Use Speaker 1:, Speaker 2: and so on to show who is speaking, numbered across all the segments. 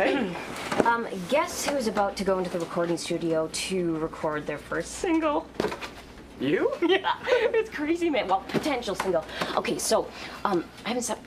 Speaker 1: Hey.
Speaker 2: Guess who's about to go into the recording studio to record their first single?
Speaker 1: You?
Speaker 2: Yeah, it's crazy, man. Well, potential single. Okay, so, I haven't said.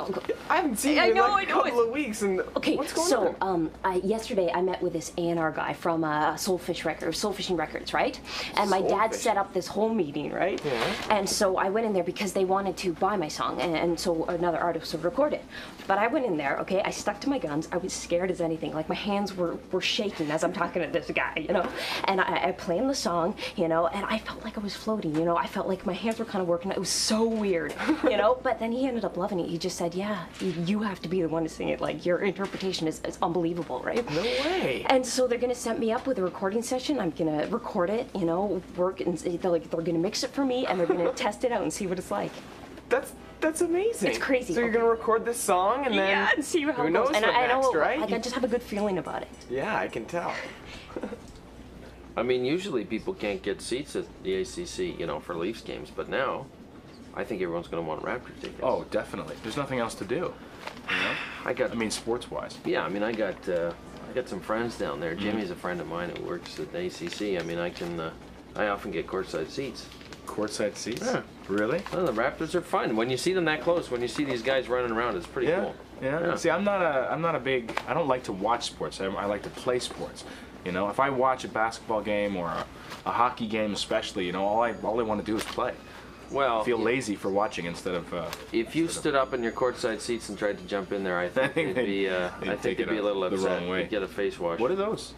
Speaker 1: I haven't seen you in like a couple of weeks, and
Speaker 2: okay,
Speaker 1: what's going on?
Speaker 2: Yesterday I met with this A&R guy from Soulfishing Records, right? And my dad set up this whole meeting, right?
Speaker 1: Yeah.
Speaker 2: And so I went in there because they wanted to buy my song, and so another artist would record it. But I went in there, okay, I stuck to my guns. I was scared as anything. Like, my hands were shaking as I'm talking to this guy, you know? And I played the song, you know, and I felt like I was floating. You know, I felt like my hands were kind of working. It was so weird, you know? But then he ended up loving it. He just said, yeah, you have to be the one to sing it. Like, your interpretation is unbelievable, right?
Speaker 1: No way.
Speaker 2: And so they're going to set me up with a recording session. I'm going to record it, you know, work, and they're going to mix it for me, and they're going to test it out and see what it's like.
Speaker 1: That's amazing.
Speaker 2: It's crazy.
Speaker 1: So you're going to record this song, and then...
Speaker 2: Yeah, and see how it goes.
Speaker 1: Who knows
Speaker 2: and
Speaker 1: what
Speaker 2: I
Speaker 1: next,
Speaker 2: know,
Speaker 1: right?
Speaker 2: like, I just have a good feeling about it.
Speaker 1: Yeah, I can tell.
Speaker 3: I mean, usually people can't get seats at the ACC, you know, for Leafs games, but now I think everyone's going to want Raptor tickets.
Speaker 4: Oh, definitely. There's nothing else to do. You know? I mean, sports-wise.
Speaker 3: Yeah, I mean, I got some friends down there. Jimmy's a friend of mine who works at the ACC. I mean, I often get courtside seats.
Speaker 4: Courtside seats?
Speaker 3: Yeah.
Speaker 4: Really?
Speaker 3: Well, the Raptors are fun. When you see them that close, when you see these guys running around, it's pretty cool.
Speaker 4: Yeah. See, I'm not a big. I don't like to watch sports. I like to play sports. You know, if I watch a basketball game or a hockey game, especially, you know, all I want to do is play.
Speaker 3: Well,
Speaker 4: I feel lazy for watching instead of.
Speaker 3: If you stood up in your courtside seats and tried to jump in there, I think they'd be. I think they'd be a little upset.
Speaker 4: The wrong way.
Speaker 3: You'd get a face wash.
Speaker 4: What are those?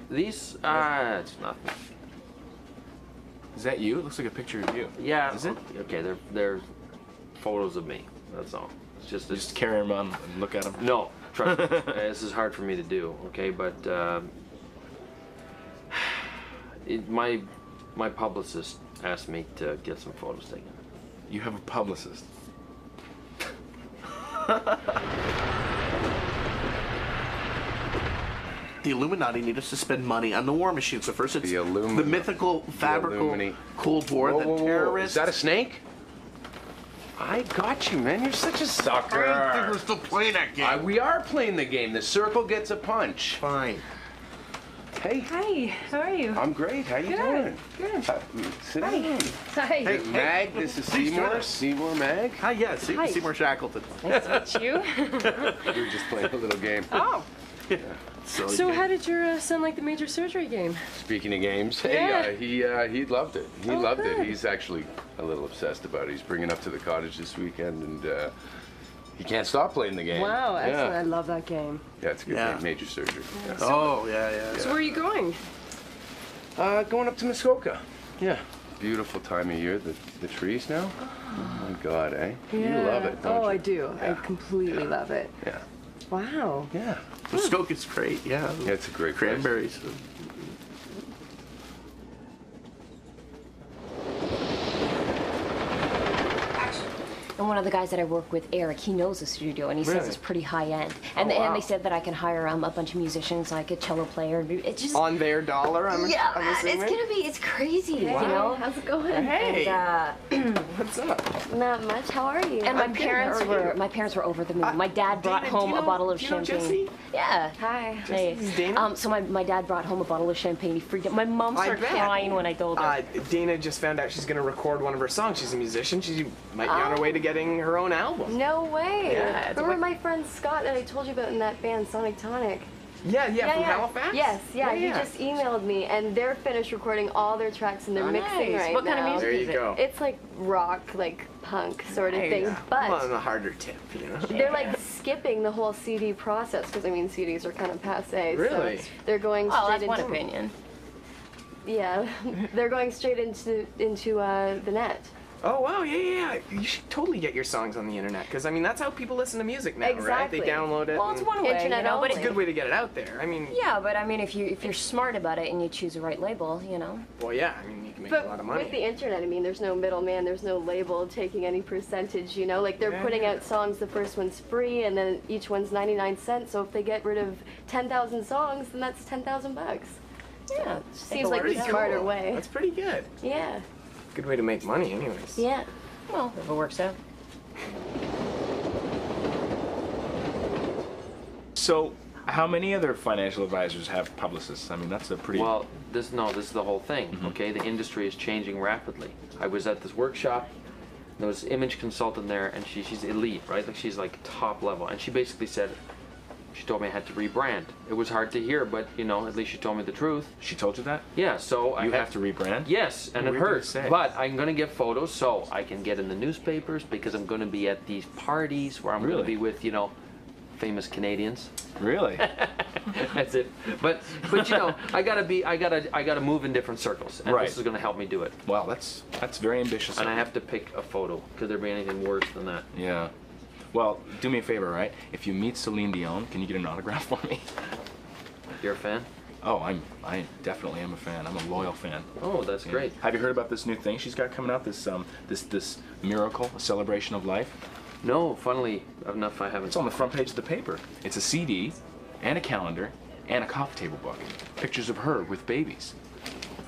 Speaker 3: These? It's nothing.
Speaker 4: Is that you? It looks like a picture of you.
Speaker 3: Yeah.
Speaker 4: Is it?
Speaker 3: Okay, they're photos of me. That's all. It's
Speaker 4: just carry them on and look at them.
Speaker 3: No, trust me. This is hard for me to do. Okay, but my publicist asked me to get some photos taken.
Speaker 4: You have a publicist.
Speaker 5: The Illuminati need us to spend money on the war machine. So first it's
Speaker 6: the
Speaker 5: mythical, fabrical Cold War, the terrorists.
Speaker 6: Is that a snake? I got you, man. You're such a sucker.
Speaker 5: I think we're still playing that game.
Speaker 6: We are playing the game. The circle gets a punch.
Speaker 5: Fine.
Speaker 6: Hey.
Speaker 7: Hi, how are you?
Speaker 6: I'm great. How you doing?
Speaker 7: Good.
Speaker 6: Sit down.
Speaker 7: Hi.
Speaker 6: Hey, Mag, this is Seymour. Seymour Mag.
Speaker 5: Hi, yeah, Seymour Shackleton.
Speaker 7: Nice to meet you.
Speaker 6: We were just playing a little game.
Speaker 7: Oh.
Speaker 6: Yeah.
Speaker 7: So how did your son like the Major Surgery game?
Speaker 6: Speaking of games,
Speaker 7: Yeah.
Speaker 6: hey, he loved it. He loved
Speaker 7: good.
Speaker 6: it. He's actually a little obsessed about it. He's bringing up to the cottage this weekend, and he can't stop playing the game.
Speaker 7: Wow, excellent.
Speaker 6: Yeah,
Speaker 7: I love that game.
Speaker 6: yeah, it's a good game. Major Surgery. Yeah.
Speaker 5: Oh, yeah.
Speaker 7: So where are you going?
Speaker 6: Going up to Muskoka. Yeah. Beautiful time of year. The trees now. Oh my God, eh? You love it, don't you?
Speaker 7: I do.
Speaker 6: Yeah.
Speaker 7: I completely love it.
Speaker 6: Yeah.
Speaker 7: Wow.
Speaker 6: Yeah.
Speaker 5: Muskoka's great, yeah.
Speaker 6: Yeah, it's a great place.
Speaker 5: Cranberries.
Speaker 2: And one of the guys that I work with, Eric, he knows the studio, and he says it's pretty high end. And, and they said that I can hire a bunch of musicians, like a cello player. It's just
Speaker 1: On their dollar, I'm
Speaker 2: man,
Speaker 1: assuming?
Speaker 2: it's crazy, you know.
Speaker 7: How's it going?
Speaker 1: Hey,
Speaker 2: And,
Speaker 1: what's up?
Speaker 7: Not much. How are you?
Speaker 2: and my
Speaker 1: I'm good.
Speaker 2: parents
Speaker 1: How are
Speaker 2: were
Speaker 1: you?
Speaker 2: over the moon. My dad brought
Speaker 1: Dana,
Speaker 2: home
Speaker 1: do you
Speaker 2: a bottle of
Speaker 1: do you know
Speaker 2: champagne.
Speaker 1: Jesse?
Speaker 2: Yeah.
Speaker 7: Hi.
Speaker 2: Hey.
Speaker 1: This is Dana?
Speaker 2: So my dad brought home a bottle of champagne. He freaked out. My mom
Speaker 1: I
Speaker 2: started
Speaker 1: bet.
Speaker 2: crying when I told her.
Speaker 1: Dana just found out she's going to record one of her songs. She's a musician. She might be on her way to getting her own album.
Speaker 7: No way.
Speaker 1: Yeah, it's
Speaker 7: Remember
Speaker 1: like-
Speaker 7: my friend Scott that I told you about in that band, Sonic Tonic?
Speaker 1: Yeah, from Halifax?
Speaker 7: Yes, yeah. He
Speaker 1: yeah.
Speaker 7: just emailed me, and they're finished recording all their tracks, and they're mixing
Speaker 2: nice.
Speaker 7: right
Speaker 2: What
Speaker 7: now.
Speaker 2: kind of music
Speaker 1: There you
Speaker 2: is it?
Speaker 1: go.
Speaker 7: It's like rock, like punk sort of thing,
Speaker 1: Well,
Speaker 7: but
Speaker 1: on the harder tip, you know?
Speaker 7: they're like skipping the whole CD process because I mean CDs are kind of passe.
Speaker 1: Really?
Speaker 7: So they're going
Speaker 2: Oh,
Speaker 7: straight
Speaker 2: that's one
Speaker 7: into
Speaker 2: opinion.
Speaker 7: yeah, they're going straight into the net.
Speaker 1: Oh, wow, yeah. You should totally get your songs on the internet, because, I mean, that's how people listen to music now, right?
Speaker 7: Exactly.
Speaker 1: They download it.
Speaker 2: Well, it's
Speaker 1: and-
Speaker 2: one way,
Speaker 7: Internet
Speaker 2: you know, but
Speaker 1: It's a good way to get it out there. I mean,
Speaker 2: yeah, but I mean, if you're smart about it and you choose the right label, you know.
Speaker 1: well, yeah, I mean, you can make
Speaker 7: But
Speaker 1: a lot of money.
Speaker 7: with the internet, I mean, there's no middleman, there's no label taking any percentage, you know? Like, they're putting out songs, the first one's free, and then each one's 99 cents, so if they get rid of 10,000 songs, then that's 10,000 bucks.
Speaker 2: Yeah.
Speaker 7: Seems like
Speaker 1: Pretty
Speaker 7: the smarter
Speaker 1: cool.
Speaker 7: way.
Speaker 1: That's pretty good.
Speaker 7: Yeah.
Speaker 1: Good way to make money, anyways.
Speaker 7: Yeah.
Speaker 2: Well, if it works out.
Speaker 4: So, How many other financial advisors have publicists? I mean, that's a pretty...
Speaker 3: Well, this is the whole thing, okay? The industry is changing rapidly. I was at this workshop, there was an image consultant there, and she's elite, right? Like, she's like top level, and she basically said, she told me I had to rebrand. It was hard to hear, but, you know, at least she told me the truth.
Speaker 4: She told you that?
Speaker 3: Yeah, so
Speaker 4: You have to rebrand?
Speaker 3: Yes, and
Speaker 4: What
Speaker 3: it
Speaker 4: were you gonna
Speaker 3: hurts.
Speaker 4: say?
Speaker 3: But I'm going to get photos so I can get in the newspapers because I'm going to be at these parties where I'm going
Speaker 4: Really?
Speaker 3: to be with, you know, famous Canadians.
Speaker 4: Really?
Speaker 3: That's it. But you know, I gotta move in different circles, and
Speaker 4: Right.
Speaker 3: this is going to help me do it.
Speaker 4: Well, that's very ambitious.
Speaker 3: And I have to pick a photo. Could there be anything worse than that?
Speaker 4: Yeah. Well, do me a favor, right? If you meet Celine Dion, can you get an autograph for me?
Speaker 3: You're a fan?
Speaker 4: Oh, I definitely am a fan. I'm a loyal fan.
Speaker 3: Oh, that's
Speaker 4: Yeah.
Speaker 3: great.
Speaker 4: Have you heard about this new thing she's got coming out? This this miracle, a celebration of life.
Speaker 3: No, funnily enough, I haven't.
Speaker 4: It's on the front page of the paper. It's a CD, and a calendar, and a coffee table book. Pictures of her with babies.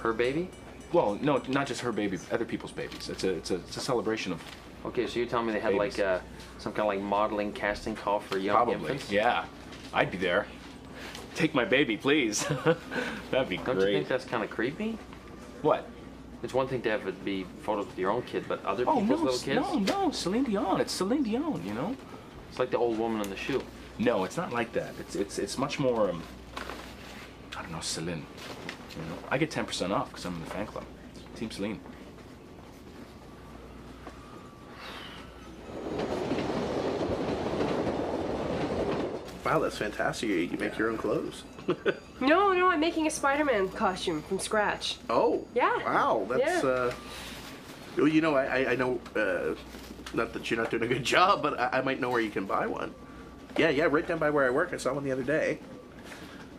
Speaker 3: Her baby?
Speaker 4: Well, no, not just her baby, other people's babies. It's a celebration of
Speaker 3: Okay, so you're telling me they had
Speaker 4: Babies.
Speaker 3: like some kind of like modeling casting call for young
Speaker 4: probably.
Speaker 3: infants?
Speaker 4: Yeah, I'd be there. Take my baby, please. That'd be
Speaker 3: Don't
Speaker 4: great.
Speaker 3: you think that's kind of creepy?
Speaker 4: What?
Speaker 3: It's one thing to have it be photos with your own kid, but other
Speaker 4: Oh
Speaker 3: people's
Speaker 4: no,
Speaker 3: little kids?
Speaker 4: no, Celine Dion. It's Celine Dion. You know.
Speaker 3: It's like the old woman on the shoe.
Speaker 4: No, it's not like that. It's much more. I don't know, Celine. You know, I get 10% off because I'm in the fan club. Team Celine.
Speaker 5: Wow, that's fantastic. You make your own clothes.
Speaker 8: No, I'm making a Spider-Man costume from scratch.
Speaker 5: Oh.
Speaker 8: Yeah.
Speaker 5: Wow, that's well, you know, I know. Not that you're not doing a good job, but I might know where you can buy one. Yeah, right down by where I work. I saw one the other day.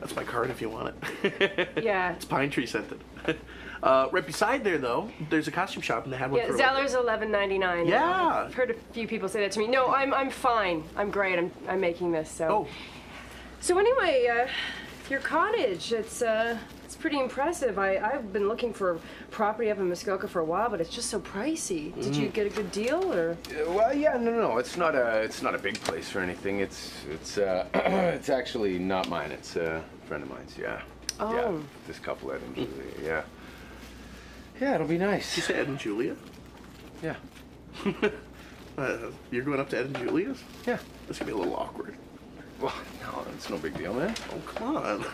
Speaker 5: That's my card if you want it.
Speaker 8: Yeah.
Speaker 5: It's pine tree scented. Right beside there, though, there's a costume shop, and they had one
Speaker 8: Yeah,
Speaker 5: for
Speaker 8: Zeller's $11.99.
Speaker 5: Yeah.
Speaker 8: I've heard a few people say that to me. No, I'm fine. I'm great. I'm making this. So.
Speaker 5: Oh,
Speaker 8: So anyway, your cottage. It's pretty impressive. I've been looking for property up in Muskoka for a while, but it's just so pricey. Did you get a good deal or?
Speaker 6: Well, yeah, no. It's not a big place or anything. It's actually not mine. It's a friend of mine's. Yeah.
Speaker 8: Oh.
Speaker 6: Yeah. This couple, Ed and Julia. Yeah. Yeah, it'll be nice.
Speaker 5: you say Ed and Julia?
Speaker 6: Yeah.
Speaker 5: You're going up to Ed and Julia's?
Speaker 6: Yeah.
Speaker 5: This gonna be a little awkward.
Speaker 6: Well, no, it's no big deal, man.
Speaker 5: Oh, come on.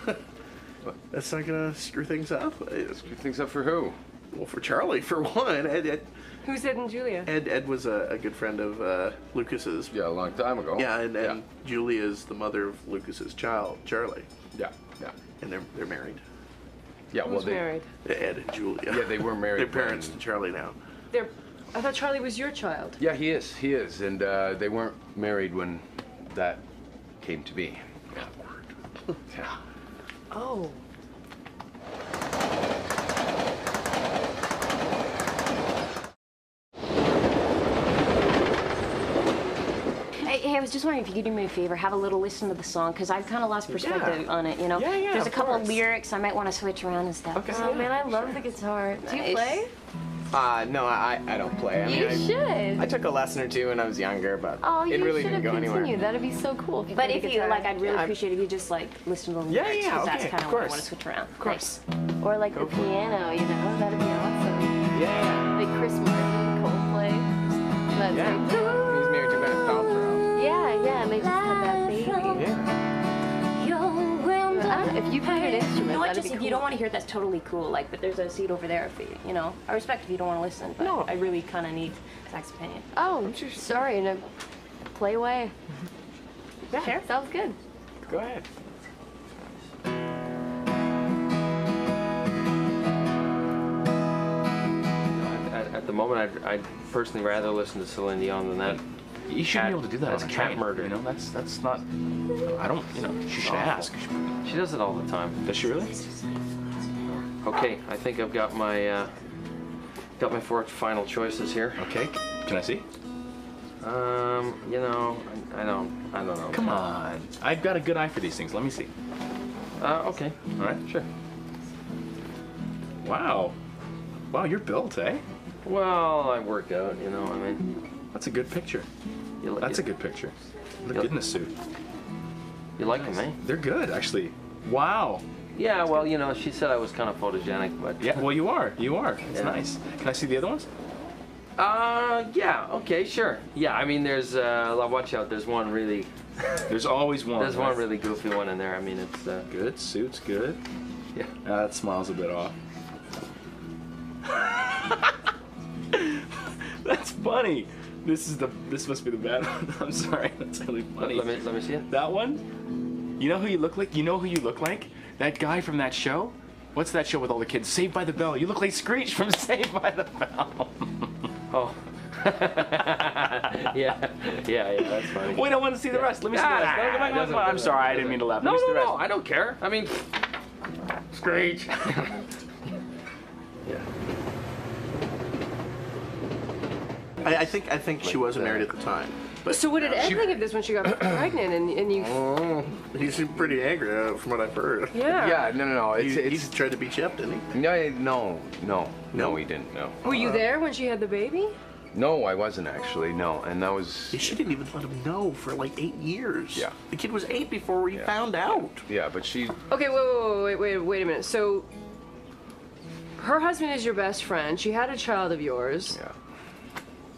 Speaker 5: That's not gonna screw things up.
Speaker 6: Screw things up for who?
Speaker 5: Well, for Charlie, for one.
Speaker 8: Who's Ed and Julia?
Speaker 5: Ed was a good friend of Lucas's.
Speaker 6: Yeah, a long time ago.
Speaker 5: Yeah, and Julia is the mother of Lucas's child, Charlie,
Speaker 6: Yeah.
Speaker 5: and they're married.
Speaker 6: Yeah.
Speaker 8: Who's married?
Speaker 5: Ed and Julia.
Speaker 6: Yeah, they were married.
Speaker 5: They're parents
Speaker 6: when-
Speaker 5: to Charlie now.
Speaker 8: I thought Charlie was your child.
Speaker 6: Yeah, he is, and they weren't married when that came to be. Yeah.
Speaker 8: Oh.
Speaker 2: Hey, I was just wondering if you could do me a favor, have a little listen to the song, because I've kind of lost perspective on it, you know?
Speaker 1: Yeah,
Speaker 2: There's a
Speaker 1: of
Speaker 2: couple
Speaker 1: course.
Speaker 2: of lyrics I might want to switch around and stuff.
Speaker 1: Okay.
Speaker 7: Oh man, I love the guitar. Do you
Speaker 2: Nice.
Speaker 7: play?
Speaker 1: No, I don't play. I mean,
Speaker 7: You should.
Speaker 1: I took a lesson or two when I was younger, but
Speaker 7: Oh, you
Speaker 1: it really
Speaker 7: should
Speaker 1: didn't
Speaker 7: have
Speaker 1: go anywhere.
Speaker 7: continued. That'd be so cool. If you
Speaker 2: But
Speaker 7: played
Speaker 2: if
Speaker 7: the
Speaker 2: you,
Speaker 7: guitar.
Speaker 2: like, I'd really
Speaker 1: Yeah,
Speaker 2: appreciate if you just, like, listen to the
Speaker 1: Yeah,
Speaker 2: lyrics,
Speaker 1: yeah,
Speaker 2: 'cause that's
Speaker 1: okay,
Speaker 2: kind
Speaker 1: of
Speaker 2: of what I
Speaker 1: course.
Speaker 2: want to switch around.
Speaker 1: Of course.
Speaker 7: Or like the piano, you know, that'd be awesome.
Speaker 1: Yeah.
Speaker 7: Like Chris Martin, Coldplay. That's
Speaker 1: Yeah.
Speaker 7: like,
Speaker 1: He's married to Gwyneth Paltrow.
Speaker 7: yeah, and they just had that baby.
Speaker 1: Yeah.
Speaker 7: I don't know, if you played an instrument,
Speaker 2: You know what,
Speaker 7: that'd
Speaker 2: just
Speaker 7: be
Speaker 2: if
Speaker 7: cool.
Speaker 2: you don't want to hear it, that's totally cool. Like, but there's a seat over there for you, you know? I respect if you don't want to listen, but
Speaker 1: No.
Speaker 2: I really kind of need Zach's opinion.
Speaker 7: Oh, sorry, in a play way.
Speaker 1: Yeah.
Speaker 7: Sure. Sounds good.
Speaker 1: Go ahead.
Speaker 3: At the moment, I'd personally rather listen to Celine Dion than that.
Speaker 4: You shouldn't be able to do that
Speaker 3: That's
Speaker 4: on a
Speaker 3: cat
Speaker 4: train.
Speaker 3: murder.
Speaker 4: You know, that's not. I don't. You know, she should
Speaker 3: Awful.
Speaker 4: ask.
Speaker 3: She does it all the time.
Speaker 4: Does she really?
Speaker 3: Okay, I think I've got my four final choices here.
Speaker 4: Okay. Can I see?
Speaker 3: You know, I don't know.
Speaker 4: Come on. I've got a good eye for these things. Let me see.
Speaker 3: Okay.
Speaker 4: All right.
Speaker 3: Sure.
Speaker 4: Wow. Wow, you're built, eh?
Speaker 3: Well, I work out, you know. I mean,
Speaker 4: That's a good picture.
Speaker 3: you look.
Speaker 4: That's a good picture. You look
Speaker 3: Yep.
Speaker 4: good in a suit.
Speaker 3: You like them, eh?
Speaker 4: They're good, actually. Wow.
Speaker 3: Yeah, well, you know, she said I was kind of photogenic, but...
Speaker 4: Yeah, well, you are. You are. It's
Speaker 3: Yeah.
Speaker 4: nice. Can I see the other ones?
Speaker 3: Yeah, okay, sure. Yeah, I mean, there's, watch out, there's one really...
Speaker 4: There's always one.
Speaker 3: There's one really goofy one in there. I mean, it's,
Speaker 4: Good. Suit's good.
Speaker 3: Yeah.
Speaker 4: That smile's a bit off. That's funny. This must be the bad one. I'm sorry. That's really funny.
Speaker 3: Let me see it.
Speaker 4: That one? You know who you look like? You know who you look like? That guy from that show? What's that show with all the kids? Saved by the Bell. You look like Screech from Saved by the Bell.
Speaker 3: Oh. yeah, that's funny.
Speaker 4: Wait, I want to see the rest. Let me see the rest. No, come on, come on. I'm sorry, I didn't mean to laugh. Let me see the rest.
Speaker 3: No, I don't care. I mean, Screech.
Speaker 5: Yeah. I think she wasn't married at the time. But
Speaker 8: So what did Ed think of this when she got pregnant and you?
Speaker 5: he seemed pretty angry from what I've heard.
Speaker 8: Yeah.
Speaker 6: Yeah, no.
Speaker 5: He's tried to beat you up, didn't he?
Speaker 6: No, he didn't. No.
Speaker 8: Were you there when she had the baby?
Speaker 6: No, I wasn't actually. No, and that was.
Speaker 5: She didn't even let him know for like 8 years.
Speaker 6: Yeah.
Speaker 5: The kid was 8 before he found out.
Speaker 6: Yeah, but she.
Speaker 8: Okay, wait a minute. So her husband is your best friend. She had a child of yours.
Speaker 6: Yeah.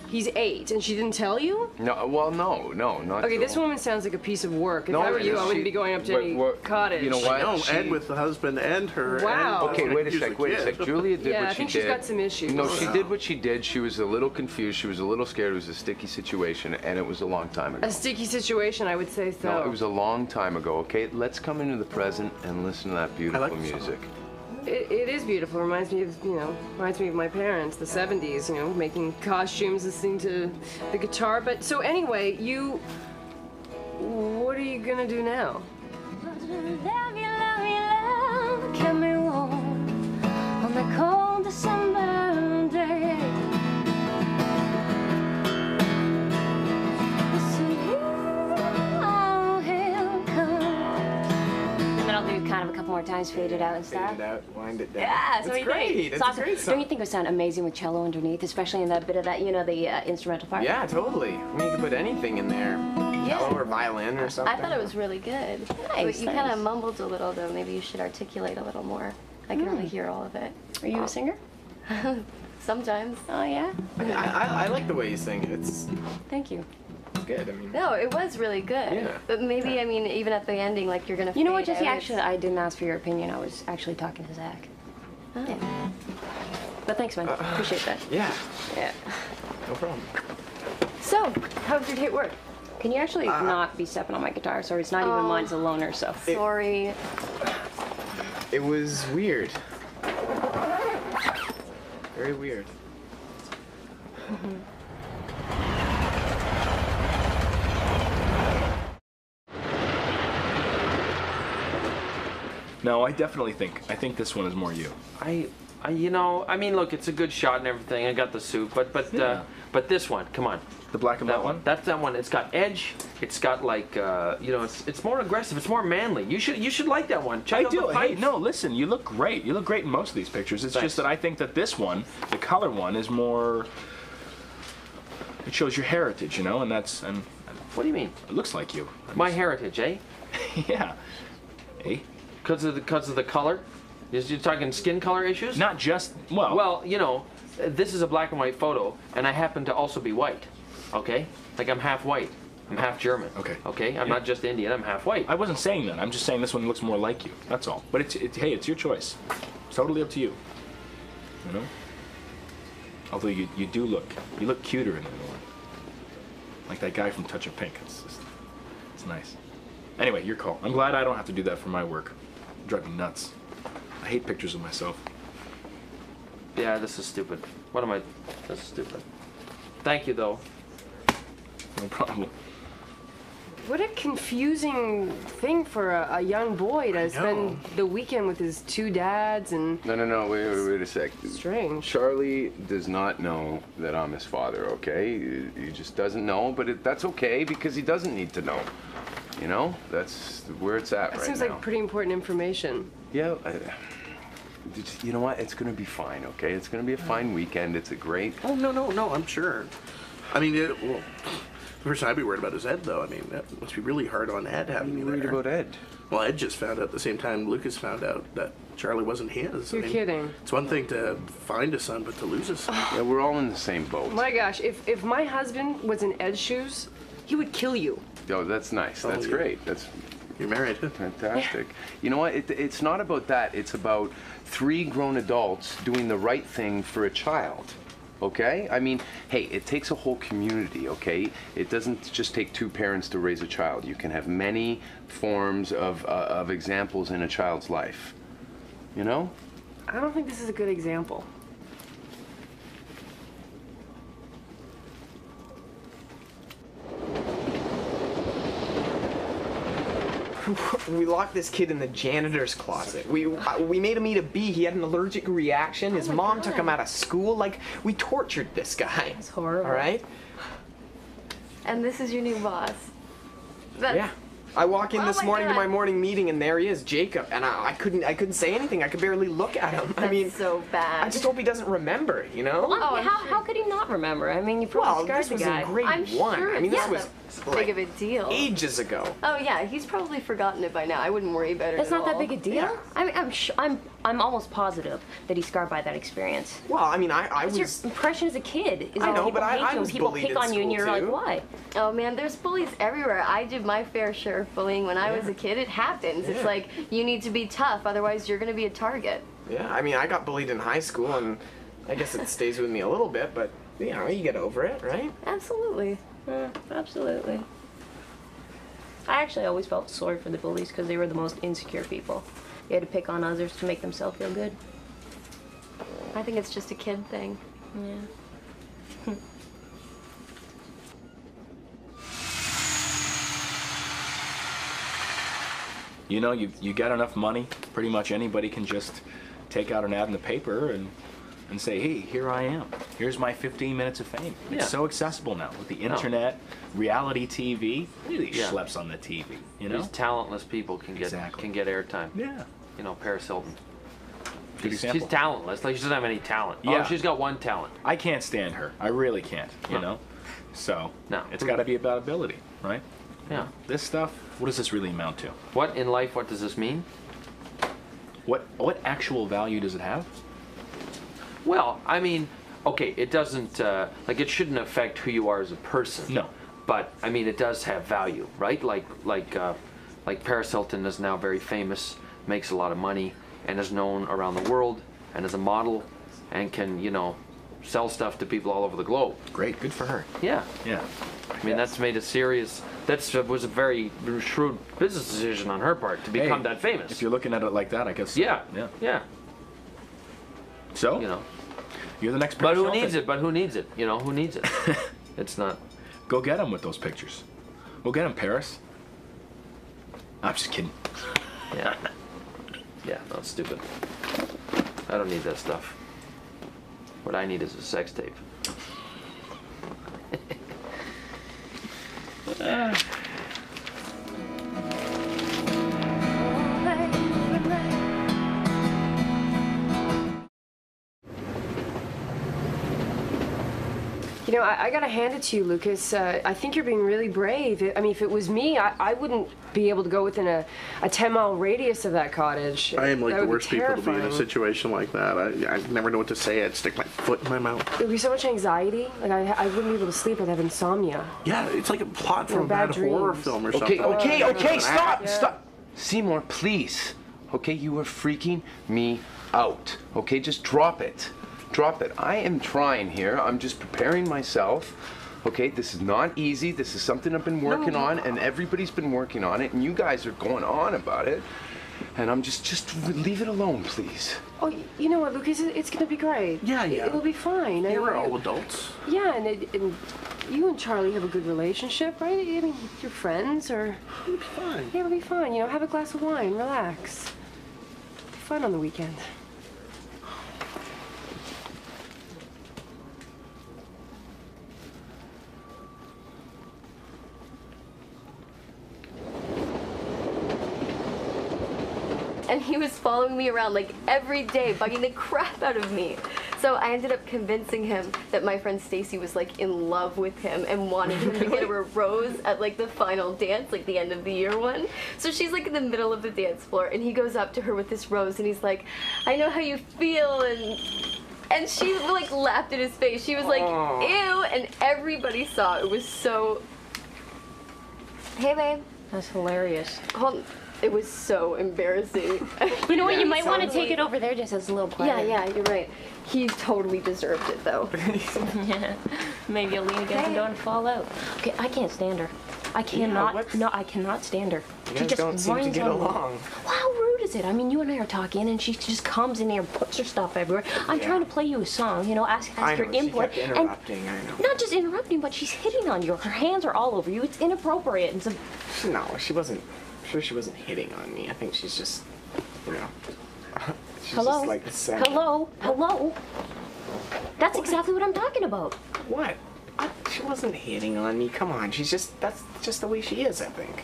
Speaker 8: He's 8, and she didn't tell you?
Speaker 6: No, well, no, not.
Speaker 8: Okay,
Speaker 6: at
Speaker 8: this
Speaker 6: all.
Speaker 8: woman sounds like a piece of work. If
Speaker 6: No,
Speaker 8: I were you, I wouldn't
Speaker 6: she-
Speaker 8: be going up to
Speaker 6: but
Speaker 8: any
Speaker 6: what-
Speaker 8: cottage.
Speaker 6: you know what?
Speaker 5: No,
Speaker 6: She-
Speaker 5: Ed with the husband and her.
Speaker 8: Wow.
Speaker 5: And
Speaker 6: Okay, wait a
Speaker 5: use
Speaker 6: sec.
Speaker 5: the
Speaker 6: Wait a
Speaker 5: kid.
Speaker 6: sec. Julia did
Speaker 8: Yeah,
Speaker 6: what
Speaker 8: I
Speaker 6: she
Speaker 8: think
Speaker 6: did.
Speaker 8: she's got some issues.
Speaker 6: No, she did what she did. She was a little confused. She was a little scared. It was a sticky situation, and it was a long time ago.
Speaker 8: A sticky situation, I would say so.
Speaker 6: No, it was a long time ago. Okay, let's come into the present and listen to that beautiful
Speaker 5: the song.
Speaker 6: music.
Speaker 8: It is beautiful. Reminds me of my parents, the 70s, making costumes, listening to the guitar. But so anyway, what are you gonna do now?
Speaker 2: Love you, love you, love, kept me warm on that cold December day. So he'll come. And then I'll do kind of a couple more times, fade it out and stuff.
Speaker 1: Fade it out, wind it down.
Speaker 2: Yeah,
Speaker 1: it's
Speaker 2: so we
Speaker 1: great.
Speaker 2: did.
Speaker 1: It's
Speaker 2: awesome.
Speaker 1: a great song.
Speaker 2: Don't you think it would sound amazing with cello underneath, especially in that bit of that, the instrumental part?
Speaker 1: Yeah, totally. I mean, you could put anything in there. Cello or violin or something.
Speaker 7: I thought it was really good.
Speaker 2: Nice,
Speaker 7: But you kind
Speaker 2: nice.
Speaker 7: of mumbled a little, though. Maybe you should articulate a little more. I can really hear all of it.
Speaker 2: Are you a singer?
Speaker 7: Sometimes.
Speaker 2: Oh, yeah?
Speaker 1: I like the way you sing. It's
Speaker 2: Thank you.
Speaker 1: good. I mean,
Speaker 7: No, it was really good.
Speaker 1: Yeah.
Speaker 7: But maybe, I mean, even at the ending, like you're gonna.
Speaker 2: You know what,
Speaker 7: fade
Speaker 2: Jesse?
Speaker 7: out.
Speaker 2: Actually, I didn't ask for your opinion. I was actually talking to Zach.
Speaker 7: Oh.
Speaker 2: Yeah. But thanks, man. Appreciate that.
Speaker 1: yeah,
Speaker 2: Yeah.
Speaker 1: no problem.
Speaker 8: So, how did your date work?
Speaker 2: Can you actually not be stepping on my guitar? Sorry, it's not even mine's a loner, so.
Speaker 7: Sorry.
Speaker 1: It was weird. Very weird.
Speaker 4: No, I definitely think. I think this one is more you.
Speaker 3: I mean, look, it's a good shot and everything. I got the suit, but this one, come on.
Speaker 4: The black and white one?
Speaker 3: That's that one. It's got edge. It's got like, it's more aggressive. It's more manly. You should like that one. Check
Speaker 4: I
Speaker 3: out
Speaker 4: do.
Speaker 3: the
Speaker 4: Hey,
Speaker 3: pipes.
Speaker 4: no, listen, you look great. You look great in most of these pictures. It's
Speaker 3: Thanks.
Speaker 4: just that I think that this one, the color one, is more. It shows your heritage, and that's and
Speaker 3: What do you mean?
Speaker 4: it looks like you.
Speaker 3: My heritage, eh?
Speaker 4: Yeah. Hey,
Speaker 3: Because of the color. You're talking skin color issues.
Speaker 4: not just well.
Speaker 3: Well, this is a black and white photo, and I happen to also be white. Okay? Like I'm half white. I'm half German.
Speaker 4: Okay.
Speaker 3: Okay? I'm not just Indian, I'm half white.
Speaker 4: I wasn't saying that. I'm just saying this one looks more like you. That's all. But hey, it's your choice. It's totally up to you. Although you look cuter in the other one. Like that guy from Touch of Pink. It's nice. Anyway, your call. I'm glad I don't have to do that for my work. It drives me nuts. I hate pictures of myself.
Speaker 3: Yeah, this is stupid. This is stupid. Thank you, though.
Speaker 4: No problem.
Speaker 8: What a confusing thing for a young boy to spend the weekend with his two dads and.
Speaker 6: No. Wait a sec.
Speaker 8: Strange.
Speaker 6: Charlie does not know that I'm his father. Okay, he just doesn't know. But that's okay because he doesn't need to know. That's where it's at
Speaker 8: That
Speaker 6: right
Speaker 8: seems
Speaker 6: now.
Speaker 8: like pretty important information.
Speaker 6: Yeah. You know what? It's gonna be fine. Okay, it's gonna be a fine weekend. It's a great.
Speaker 5: Oh no, I'm sure. I mean, The person I'd be worried about is Ed, though. I mean, that must be really hard on Ed having me
Speaker 6: You worried
Speaker 5: there.
Speaker 6: about Ed?
Speaker 5: Well, Ed just found out at the same time Lucas found out that Charlie wasn't his.
Speaker 8: You're kidding.
Speaker 5: It's one thing to find a son, but to lose a son.
Speaker 6: Yeah, we're all in the same boat.
Speaker 8: My gosh, if my husband was in Ed's shoes, he would kill you.
Speaker 6: Oh, that's nice. That's
Speaker 5: yeah.
Speaker 6: great. That's
Speaker 5: You're married.
Speaker 6: fantastic. You know what? It's not about that. It's about 3 grown adults doing the right thing for a child. Okay? I mean, hey, it takes a whole community, okay? It doesn't just take 2 parents to raise a child. You can have many forms of examples in a child's life. You know?
Speaker 8: I don't think this is a good example.
Speaker 1: We locked this kid in the janitor's closet. We made him eat a bee. He had an allergic reaction. His mom took him out of school. Like, we tortured this guy.
Speaker 2: It's horrible.
Speaker 1: All right?
Speaker 7: And this is your new boss. That's,
Speaker 1: Yeah. I walk in
Speaker 7: Oh
Speaker 1: this
Speaker 7: my
Speaker 1: morning to
Speaker 7: God.
Speaker 1: my morning meeting, and there he is, Jacob. And I couldn't say anything. I could barely look at him.
Speaker 7: That's
Speaker 1: I mean,
Speaker 7: so bad.
Speaker 1: I just hope he doesn't remember. You know?
Speaker 7: Oh, I'm
Speaker 2: how,
Speaker 7: sure.
Speaker 2: how could he not remember? I mean, you probably
Speaker 1: Well,
Speaker 2: scarred
Speaker 1: this
Speaker 2: the
Speaker 1: was
Speaker 2: guy.
Speaker 1: in grade
Speaker 7: I'm
Speaker 1: 1.
Speaker 7: sure
Speaker 1: I mean,
Speaker 7: it's
Speaker 1: this was
Speaker 7: not that big of a deal.
Speaker 1: ages ago.
Speaker 7: Oh yeah, he's probably forgotten it by now. I wouldn't worry about it.
Speaker 2: It's
Speaker 7: at
Speaker 2: not that
Speaker 7: all.
Speaker 2: big a deal.
Speaker 1: Yeah.
Speaker 2: I mean, I'm almost positive that he's scarred by that experience.
Speaker 1: Well, I mean, I
Speaker 2: What's your
Speaker 1: was.
Speaker 2: impression as a kid? Is
Speaker 1: I
Speaker 2: that
Speaker 1: know,
Speaker 2: people
Speaker 1: but I
Speaker 2: hate you,
Speaker 1: was
Speaker 2: people
Speaker 1: bullied
Speaker 2: pick
Speaker 1: in
Speaker 2: on you, and
Speaker 1: school,
Speaker 2: you're like,
Speaker 1: too.
Speaker 2: why?
Speaker 7: Oh man, there's bullies everywhere. I did my fair share of bullying when I was a kid. It happens. It's
Speaker 1: Yeah.
Speaker 7: like you need to be tough, otherwise you're gonna be a target.
Speaker 1: Yeah, I mean, I got bullied in high school, and I guess it stays with me a little bit, but you know, you get over it, right?
Speaker 7: Absolutely.
Speaker 2: Yeah, absolutely. I actually always felt sorry for the bullies because they were the most insecure people. They had to pick on others to make themselves feel good.
Speaker 7: I think it's just a kid thing.
Speaker 2: Yeah.
Speaker 4: You know, you got enough money, pretty much anybody can just take out an ad in the paper and say, hey, here I am. Here's my 15 minutes of fame.
Speaker 3: Yeah.
Speaker 4: It's so accessible now with the internet, reality TV. Look at these
Speaker 3: Yeah.
Speaker 4: schleps on the TV, you know?
Speaker 3: These talentless people can get
Speaker 4: Exactly.
Speaker 3: airtime.
Speaker 4: Yeah.
Speaker 3: You know, Paris Hilton.
Speaker 4: Good
Speaker 3: She's
Speaker 4: example.
Speaker 3: talentless. Like, she doesn't have any talent.
Speaker 4: Yeah.
Speaker 3: Oh, she's got one talent.
Speaker 4: I can't stand her. I really can't, you
Speaker 3: No.
Speaker 4: know? So,
Speaker 3: No.
Speaker 4: it's got to be about ability, right?
Speaker 3: Yeah.
Speaker 4: This stuff, what does this really amount to?
Speaker 3: What in life, what does this mean?
Speaker 4: What actual value does it have?
Speaker 3: Well, I mean, okay, it doesn't, like, it shouldn't affect who you are as a person.
Speaker 4: No.
Speaker 3: But, I mean, it does have value, right? Like Paris Hilton is now very famous, makes a lot of money, and is known around the world, and is a model, and can, you know, sell stuff to people all over the globe.
Speaker 4: Great, good for her.
Speaker 3: Yeah.
Speaker 4: Yeah.
Speaker 3: I mean, that's made a serious, was a very shrewd business decision on her part to become
Speaker 4: Hey,
Speaker 3: that famous.
Speaker 4: If you're looking at it like that, I guess.
Speaker 3: Yeah.
Speaker 4: Yeah.
Speaker 3: Yeah.
Speaker 4: So,
Speaker 3: You know.
Speaker 4: you're the next
Speaker 3: But
Speaker 4: Paris
Speaker 3: who
Speaker 4: Hilton.
Speaker 3: needs it? But who needs it? You know, who needs it? It's not.
Speaker 4: Go get him with those pictures. Go get him, Paris. I'm just kidding.
Speaker 3: Yeah. Yeah, no, it's stupid. I don't need that stuff. What I need is a sex tape.
Speaker 8: You know, I gotta hand it to you, Lucas. I think you're being really brave. I mean, if it was me, I wouldn't be able to go within a 10-mile radius of that cottage.
Speaker 5: I am like
Speaker 8: That
Speaker 5: the
Speaker 8: would be
Speaker 5: worst people to be in a
Speaker 8: terrifying.
Speaker 5: situation like that. I never know what to say. I'd stick my foot in my mouth.
Speaker 8: It would be so much anxiety. Like, I wouldn't be able to sleep. I'd have insomnia.
Speaker 5: Yeah, it's like a plot from a
Speaker 8: bad
Speaker 5: bad horror
Speaker 8: dreams.
Speaker 5: film or
Speaker 6: Okay,
Speaker 5: something.
Speaker 6: okay, stop,
Speaker 8: Yeah.
Speaker 6: stop. Seymour, please. Okay, you are freaking me out. Okay, just drop it. Drop it. I am trying here. I'm just preparing myself. Okay, this is not easy. This is something I've been working on, and everybody's been working on it, and you guys are going on about it. And I'm just leave it alone, please.
Speaker 8: Oh, you know what, Lucas? It's gonna be great.
Speaker 5: Yeah, yeah.
Speaker 8: It'll be fine.
Speaker 5: Yeah, we're all adults.
Speaker 8: Yeah, and you and Charlie have a good relationship, right? I mean, you're friends, or
Speaker 5: It'll be fine.
Speaker 8: yeah, it'll be fine. You know, have a glass of wine, relax. Be fun on the weekend.
Speaker 7: And he was following me around like every day, bugging the crap out of me. So I ended up convincing him that my friend Stacy was like in love with him and wanted him to get her a rose at like the final dance, like the end of the year one. So she's like in the middle of the dance floor and he goes up to her with this rose and he's like, I know how you feel, and she like laughed in his face. She was like, ew, and everybody saw. It was so, hey babe.
Speaker 2: That's hilarious.
Speaker 7: It was so embarrassing.
Speaker 2: You know what? You might want to take it over there just as a little quiet.
Speaker 7: Yeah, you're right. He totally deserved it, though.
Speaker 2: Yeah. Maybe you'll lean against the door and fall out. Okay, I can't stand her. I cannot. No, I cannot stand her.
Speaker 1: You guys don't seem to get along.
Speaker 2: Well, how rude is it? I mean, you and I are talking, and she just comes in here and puts her stuff everywhere. I'm trying to play you a song, you know, ask your input.
Speaker 1: She kept interrupting, I know.
Speaker 2: Not just interrupting, but she's hitting on you. Her hands are all over you. It's inappropriate. And so,
Speaker 1: No, she wasn't. I'm sure she wasn't hitting on me. I think she's just, you know. She's
Speaker 2: hello?
Speaker 1: Just like saying,
Speaker 2: Hello? That's exactly what I'm talking about.
Speaker 1: What? She wasn't hitting on me. Come on. She's just. That's just the way she is, I think.